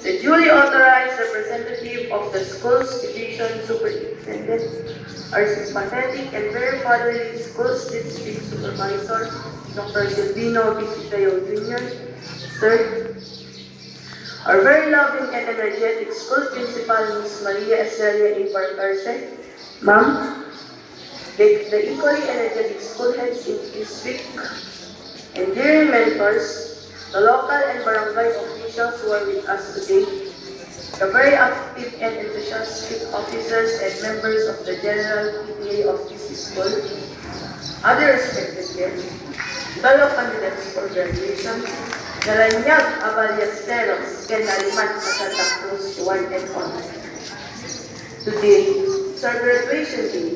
The duly authorized representative of the school's division superintendent, our sympathetic and very fatherly school's district supervisor, Dr. Silvino Visitayo Jr. Third, our very loving and energetic school principal, Ms. Maria Estrella A. Barcarce. Ma'am, the equally energetic school heads in district, and dear mentors, the local and barangay officials who are with us today, the very active and enthusiastic officers and members of the general PTA of this school, other respected guests, fellow candidates for graduation, Naranyag Aballesteros, Ken Aliman sa Santa Cruz, one and all. Today is our graduation day,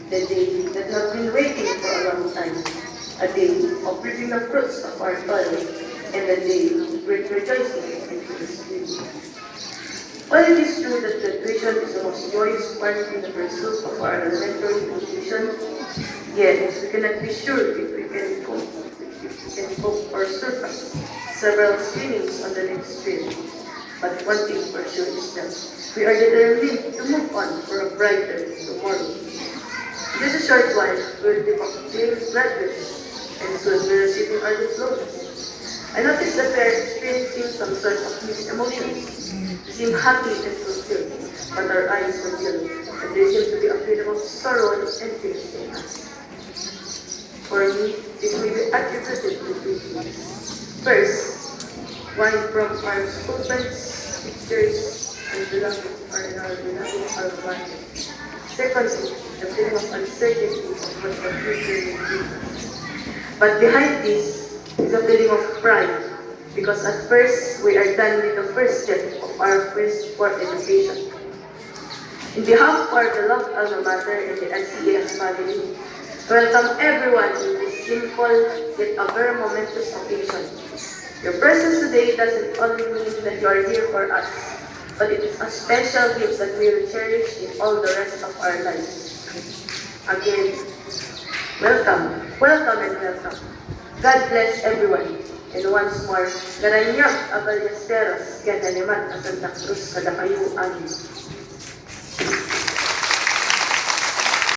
the day that have been waiting for a long time, a day of reaping the fruits of our toil, and a day of great rejoicing and felicity. While it is true that graduation is the most joyous part in the pursuit of our elementary education, yet we cannot be sure if we can cope or surpass several streams on the next stream. But one thing for sure is that we are determined to move on for a brighter tomorrow. In just a short while, we will be proclaimed graduates and soon be receiving our diplomas. I noticed that we are experiencing some sort of mixed emotions. We seem happy and fulfilled, but our eyes are dim, and there seems to be a feeling of sorrow and emptiness in us. For me, it may be attributed to two things. First, one from our school friends, teachers, and beloved our Secondly, the feeling of uncertainty of what the future will be. But behind this is a feeling of pride, because at first we are done with the first step of our quest for education. In behalf of our beloved alma mater and the LCAS family, welcome everyone in this simple yet a very momentous occasion. Your presence today doesn't only mean that you are here for us, but it is a special gift that we will cherish in all the rest of our lives. Again, welcome, welcome and welcome. God bless everyone. And once more, Naranyag Aballesteros, Ken Aliman, Santa Cruz, kada kayo amin.